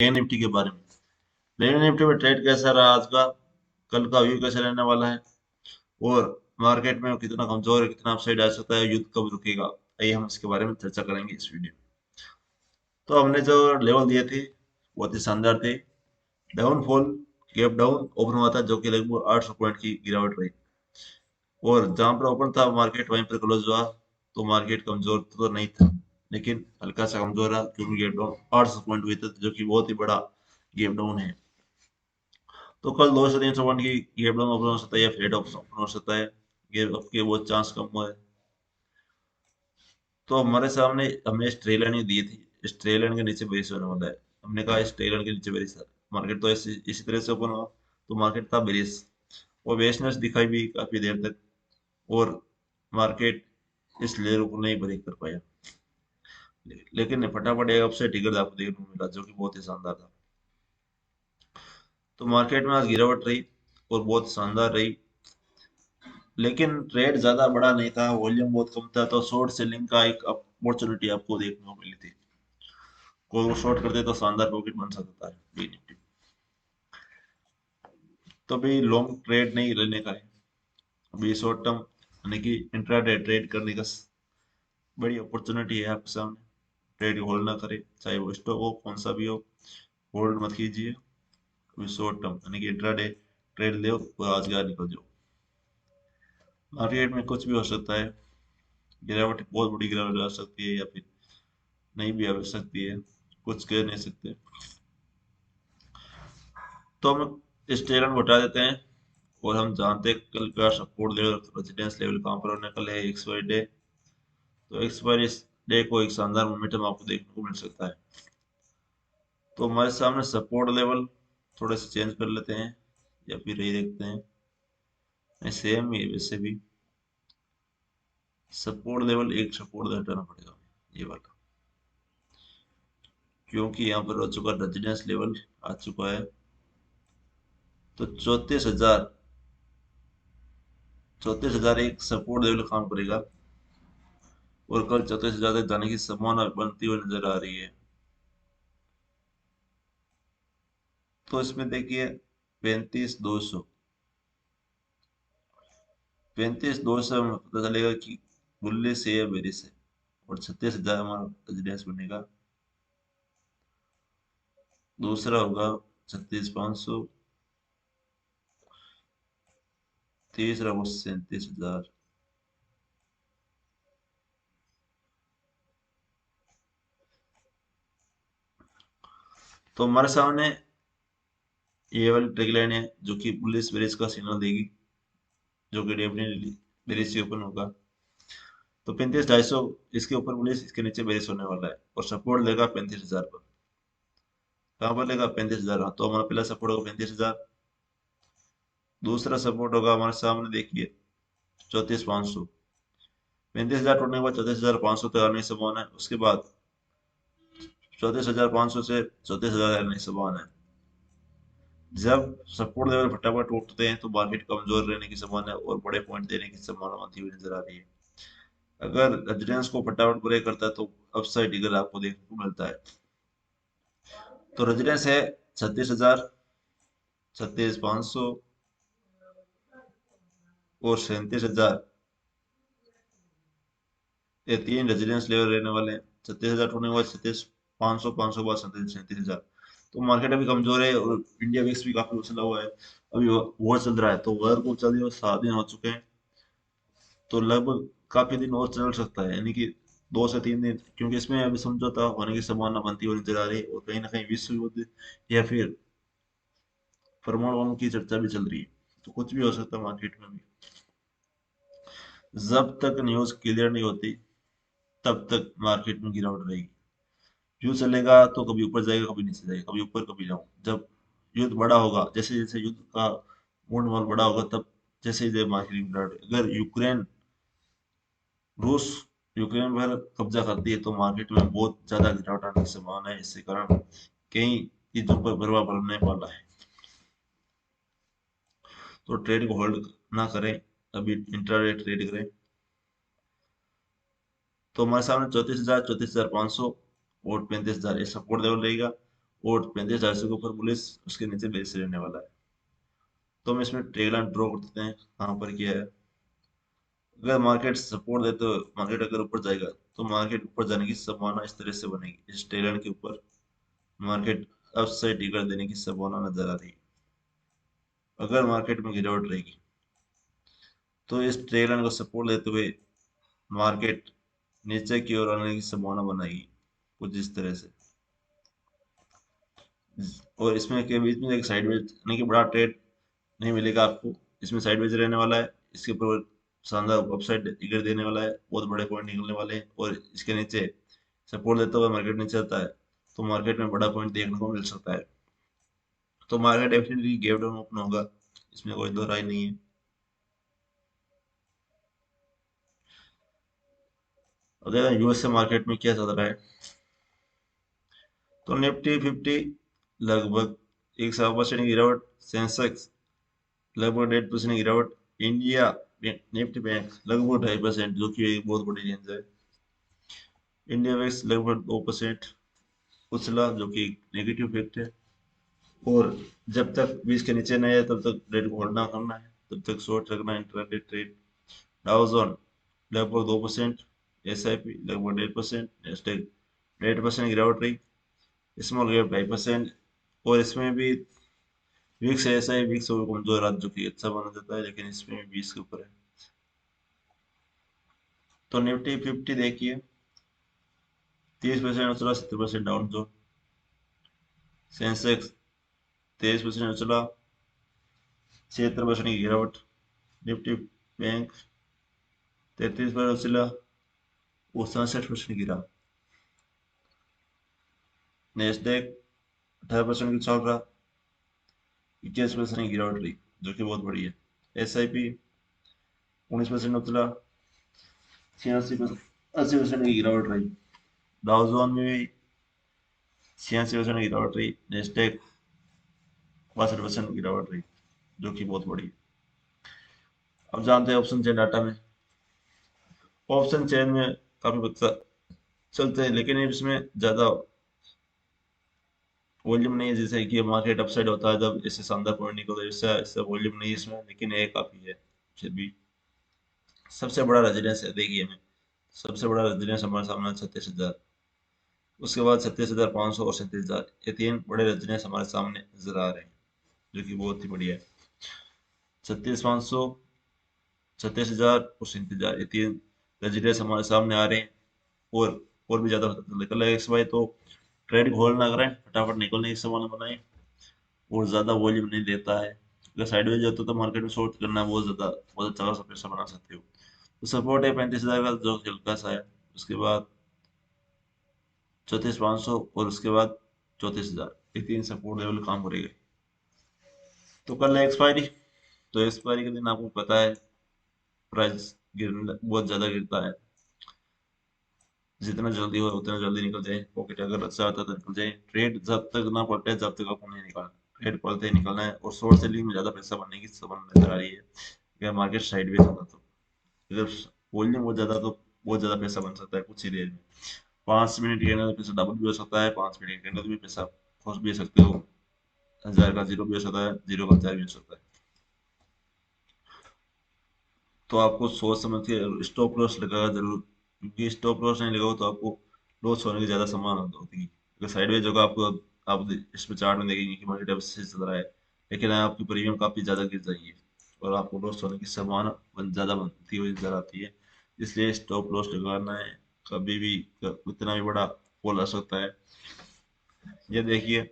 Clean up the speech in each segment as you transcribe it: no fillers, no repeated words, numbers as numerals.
Bank Nifty के बारे में। बैंक निफ्टी में ट्रेड कैसा रहा आज का, कल का व्यू कैसे रहने वाला है, और मार्केट में कितना कमजोर है, कितना अपसाइड आ सकता है, युद्ध कब रुकेगा, आइए हम इसके बारे में चर्चा करेंगे इस वीडियो में। तो हमने जो लेवल दिए थे बहुत ही शानदार थे। डाउनफॉल, गैप डाउन ओपन हुआ था जो कि लगभग 800 पॉइंट की गिरावट रही, और जहां पर ओपन था मार्केट वहीं पर क्लोज हुआ। तो मार्केट कमजोर तो नहीं था, लेकिन हल्का सा कमजोर रहा क्योंकि गैप डाउन 800 पॉइंट हुए थे जो कि बहुत ही बड़ा गैप डाउन है। तो कल 200 से 300 पॉइंट की गैप डाउन ओपन हो सकता है या फ्लैट ओपन हो सकता है, गैप अप के बहुत चांस कम हुआ है। तो हमारे सामने हमने इस ट्रेल लाइन दी थी, इस ट्रेल लाइन के नीचे बेरिश होने वाला है। हमने कहा इस ट्रेल लाइन के नीचे बेरिश, मार्केट तो इसी तरह से ओपन हुआ, तो मार्केट था बेरिश, और बेरिशनेस दिखाई भी काफी देर तक, और मार्केट इस लेवल को नहीं ब्रेक कर पाया। लेकिन फटाफट एक अपसाइड टिकर आपको देखने को मिला जो कि बहुत ही शानदार था। तो मार्केट में आज गिरावट रही और बहुत शानदार रही, लेकिन ट्रेड ज्यादा बड़ा नहीं था, वॉल्यूम बहुत कम था, तो शॉर्ट सेलिंग का एक अपॉर्चुनिटी आपको देखने को मिली थी। कोई वो शॉर्ट कर दे तो शानदार प्रॉफिट बन सकता है बीनिफ्टी। तो अभी लॉन्ग ट्रेड नहीं लेने का है, अभी शॉर्ट टर्म यानी कि इंट्राडे ट्रेड करने का बड़ी अपॉर्चुनिटी है आपके सामने। ट्रेड होल्ड ना करें, चाहे वो स्टॉक हो कौन सा भी हो, होल्ड मत कीजिए। अभी शॉर्ट टर्म यानी कि इंट्राडे ट्रेड ले और आज का निकल जाओ। मार्केट में कुछ भी हो सकता है, गिरावट बहुत बड़ी गिरावट आ सकती है या फिर नहीं भी आ सकती है, कुछ कह नहीं सकते। तो हम इस ट्रेड को हटा देते हैं, और हम जानते हैं कल का सपोर्ट लेवल रेजिडेंस लेवल कहाँ पर होने, कल है एक्सपायरी डे। तो एक्सपायरी डे को एक शानदार मोमेंटम आपको देखने को मिल सकता है। तो हमारे सामने सपोर्ट लेवल थोड़े से चेंज कर लेते हैं, या फिर यही देखते हैं, नहीं सेम ही है वैसे भी। सपोर्ट लेवल, एक सपोर्ट हटाना पड़ेगा ये वाला, क्योंकि यहाँ पर हो चुका रेजिडेंस लेवल आ चुका है। तो 34,000 एक सपोर्ट लेवल काम करेगा, और कल 34,000 तक जाने की संभावना बनती हुई नजर आ रही है। तो इसमें देखिए 35,200, 35,200 में पता चलेगा कि बुल्ले से या बेरी से, और 36,000 हमारा रेजिडेंस बनेगा। दूसरा होगा 36,500, तीसरा वो 37,000। तो हमारे सामने ये वाली ट्रिक लाइन है जो कि बुलिश बेरिश का सिग्नल देगी, जो कि डेफिनेटली बेरिश से ओपन होगा। तो 35,250 इसके ऊपर बुलिश, इसके नीचे बेरिश होने वाला है, और सपोर्ट लेगा 35,000 पर। कहाँ पर लेगा? 35,000। हाँ, तो हमारा पहला सपोर्ट होगा 35,000। दूसरा सपोर्ट होगा हमारे सामने देखिए 34,500। 35,000 टूटने के बाद 34,500 तक आने की संभावना है, उसके बाद 34,500 से 34,000 आने की संभावना है। जब सपोर्ट लेवल फटाफट टूटते हैं तो मार्केट कमजोर रहने की संभावना है और बड़े पॉइंट देने की संभावना बनती हुई नजर आ रही है। अगर रेजिडेंस को फटाफट ब्रेक करता है तो अपसाइड इधर आपको देखने को मिलता है। तो रेजिडेंस है 36,000, 36,500 और 37,000। ये तीन रेजिडेंस लेवल रहने वाले हैं। 36,000 टूटने के बाद 37,500, 500 के बाद 37,000। तो मार्केट अभी कमजोर है, और इंडिया विक्स भी काफी उछला हुआ है। अभी वॉर चल रहा है, तो वॉर को चल रही 7 दिन हो चुके हैं, तो लगभग काफी दिन और चल सकता है, यानी कि 2 से 3 दिन, क्योंकि इसमें अभी समझौता होने की संभावना बनती हुई नजर आ रही है, और कहीं ना कहीं विश्व युद्ध या फिर परमाणु बम की चर्चा भी चल रही है। तो कुछ भी हो सकता है मार्केट में भी। जब तक न्यूज क्लियर नहीं होती तब तक मार्केट में गिरावट रहेगी। यूं चलेगा तो कभी ऊपर जाएगा, कभी नीचे जाएगा, कभी ऊपर कभी डाउन। जब युद्ध बड़ा होगा, जैसे जैसे युद्ध का मूड बड़ा होगा, तब जैसे जैसे मार्केट में गिरावट, अगर रूस यूक्रेन पर कब्जा करती है तो मार्केट में बहुत ज्यादा गिरावट आने की संभावना है। इसके कारण कई चीजों पर प्रभाव पड़ने वाला है। तो ट्रेड को होल्ड ना करें, अभी इंट्राडे ट्रेड करें। तो हमारे सामने 34,000, 34,500 और 35,000 ये सपोर्ट लेवल रहेगा, और 35,400 के ऊपर बुलिश, उसके नीचे बेस रहने वाला है। तो हम इसमें ट्रेल लाइन ड्रॉ करते हैं, कहाँ पर किया है। अगर मार्केट सपोर्ट दे तो मार्केट अगर ऊपर जाएगा तो मार्केट ऊपर जाने की संभावना इस तरह से बनेगी, इस ट्रेल लाइन के ऊपर मार्केट अपसाइड टिकर देने की संभावना नजर आ रही है। अगर मार्केट में गिरावट रहेगी तो इस ट्रेल लाइन को सपोर्ट देते हुए मार्केट नीचे की ओर आने की संभावना बनाएगी, कुछ इस तरह से। और इसमें के बीच में एक साइडवेज यानी कि बड़ा ट्रेड नहीं मिलेगा आपको, इसमें साइडवेज रहने वाला है। इसके ऊपर शानदार अपसाइड टिकर देने वाला है, बहुत बड़े पॉइंट निकलने वाले हैं, और इसके नीचे सपोर्ट देता हुआ मार्केट नीचे आता है तो मार्केट में बड़ा पॉइंट देखने को मिल सकता है। तो market definitely gap down open होगा, इसमें कोई दो राय नहीं है। अब देखा यूएसए मार्केट में क्या चल रहा है। तो निफ्टी 50 लगभग 1.5% की गिरावट, सेंसेक्स लगभग 1.5% की गिरावट, इंडिया निफ्टी बैंक लगभग 2.5%, जो कि एक बहुत बड़ी रेंज है। इंडिया बैंक्स लगभग 2% उछला, जो कि नेगेटिव इफेक्ट है। और जब तक 20 के नीचे नहीं है तब तक ट्रेड को होल्ड ना करना है, तब तक शॉर्ट रखना है, इंट्राडे ट्रेड। डाउ जोन लगभग 2%, एसआईपी लगभग 1.5%, नेस्डैक 1.5% गिरावट रही, स्मॉल कैप 2.5%। और इसमें भी विक्स ऐसा है, विक्स और कमजोर आज, जो कि अच्छा माना जाता है, लेकिन इसमें भी 20 के ऊपर है। तो निफ्टी 50 देखिए 30% उछला, 70% डाउन जोन। सेंसेक्स 23% उछला, 76% की गिरावट। निफ्टी बैंक 33% उछला, वो 67% गिरा। नेस्डैक 18% की चल रहा, 21% की गिरावट रही, जो कि बहुत बड़ी है। एसआईपी 19% उछला, 86% 80% की गिरावट रही। डाउ जोन में भी 86% की गिरावट रही, नेस्डैक 62% की गिरावट रही, जो कि बहुत बड़ी है। अब जानते हैं ऑप्शन चेन डाटा में। ऑप्शन चेन में काफी बच्चा चलते हैं, लेकिन इसमें ज्यादा वॉल्यूम नहीं है। जैसे कि मार्केट अपसाइड होता है जब इससे शानदार पॉइंट निकलता है, इससे इससे वॉल्यूम नहीं है इसमें, लेकिन ये काफी है फिर भी। सबसे बड़ा रेजिडेंस है देखिए हमें, सबसे बड़ा रेजिडेंस हमारे सामने 36,000, उसके बाद 36,500 और 37,000, ये तीन बड़े रेजिडेंस हमारे सामने नजर आ रहे हैं, जो कि बहुत ही बढ़िया है। 36,500, 37,000 और 37,000, ये तीन रेजिडेंस हमारे सामने आ रहे हैं। और भी ज्यादा हो सकता है, कल एक्स वाई तो ट्रेड होल्ड ना करें, फटाफट निकलने की संभावना बनाए, और ज्यादा वॉल्यूम नहीं देता है। अगर साइडवेज होता तो मार्केट में शॉर्ट करना बहुत अच्छा खासा पैसा बना सकते हो। तो सपोर्ट है 35,000 का, जो कि हल्का सा है। उसके बाद 34,500 और उसके बाद 34,000, ये तीन सपोर्ट लेवल काम करेंगे। तो कल है एक्सपायरी, तो एक्सपायरी के दिन आपको पता है प्राइस बहुत ज्यादा गिरता है। जितना जल्दी हो उतना जल्दी निकल जाए, पॉकेट अगर अच्छा आता है तो निकल जाए। ट्रेड जब तक ना पलटे जब तक आपको नहीं निकालना, ट्रेड पलटे ही निकलना है। और शॉर्ट सेलिंग में ज्यादा पैसा बनने की संभावना नजर आ रही है, अगर मार्केट साइडवेज होगा तो। अगर वॉल्यूम बहुत ज्यादा तो बहुत ज्यादा पैसा बन सकता है कुछ ही देर में। 5 मिनट के अंदर पैसा डबल भी हो सकता है, 5 मिनट के अंदर भी पैसा खोस भी सकते हो। 1,000 का जीरो भी हो सकता है, जीरो का 1,000 भी हो सकता है। तो आपको सोच समझ के स्टॉप लॉस लगाना जरूर, क्योंकि स्टॉप लॉस नहीं लगाओ तो आपको लॉस होने की ज्यादा संभावना होती है। अगर साइडवेज होगा आपको, आप इसमें चार्ट में देखेंगे कि मार्केट अब से चल रहा है, लेकिन आपकी प्रीमियम काफी ज्यादा गिर जाएगी और आपको लॉस होने की संभावना ज्यादा बनती हुई नजर आती है। इसलिए स्टॉप लॉस लगाना है कभी भी, उतना भी बड़ा फॉल आ सकता है। ये देखिए,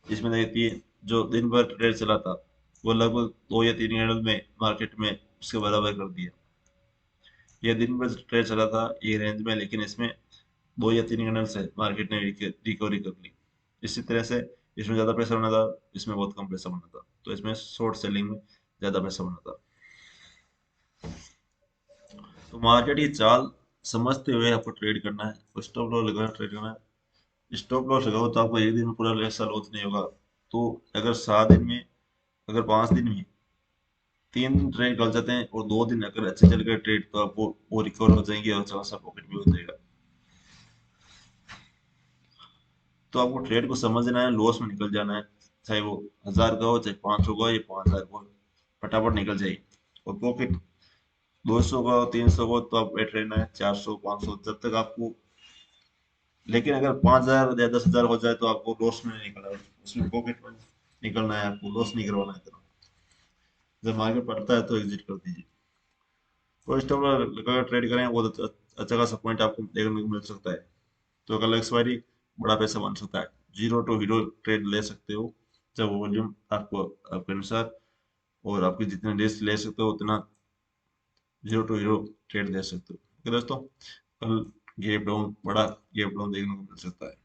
इसमें देखिए जो दिन भर ट्रेड चला था वो लगभग 2 या 3 घंटे में मार्केट में उसके बराबर कर दिया। ये दिन भर ट्रेड चला था ये रेंज में, लेकिन इसमें 2 या 3 घंटे से मार्केट ने रिकवरी कर ली। इसी तरह से इसमें ज्यादा प्रेशर बना था, इसमें बहुत कम प्रेशर बना था, तो इसमें शॉर्ट सेलिंग में ज्यादा पैसा बना था। तो मार्केट की चाल समझते हुए आपको ट्रेड करना है, और स्टॉप लॉस लगाना, ट्रेड करना है। स्टॉप लॉस लगाओ तो आपको एक दिन में पूरा पैसा लॉस नहीं होगा। तो अगर 7 दिन में, अगर 5 दिन में 3 दिन ट्रेड कर जाते हैं और 2 दिन अगर अच्छे चल गए ट्रेड, तो आपको वो रिकवर हो जाएंगे और अच्छा खासा प्रॉफिट भी हो जाएगा। तो आपको ट्रेड को समझना है, लॉस में निकल जाना है, चाहे वो 1000 का हो चाहे 500 का हो या 5000 का हो, फटाफट निकल जाइए। और प्रॉफिट 200 का हो 300 का हो तो आप वेट रहना है, 400 500 जब तक आपको। लेकिन अगर 5000 या 10,000 हो जाए तो आपको लॉस में नहीं निकलना है, उसमें प्रॉफिट में निकलना है, आपको लॉस नहीं करवाना है इतना। जब मार्केट बढ़ता है तो एग्जिट कर दीजिए। तो स्टॉप लगाकर ट्रेड करें, वो अच्छा खासा पॉइंट आपको देखने को मिल सकता है। तो कल एक्सपायरी बड़ा पैसा बन सकता है। जीरो टू हीरो ट्रेड ले सकते हो, जब वॉल्यूम आपको आपके अनुसार और आपकी जितने रिस्क ले सकते हो उतना जीरो टू हीरो ट्रेड ले सकते हो। ओके दोस्तों, कल गैप डाउन, बड़ा गैप डाउन देखने को मिल सकता है।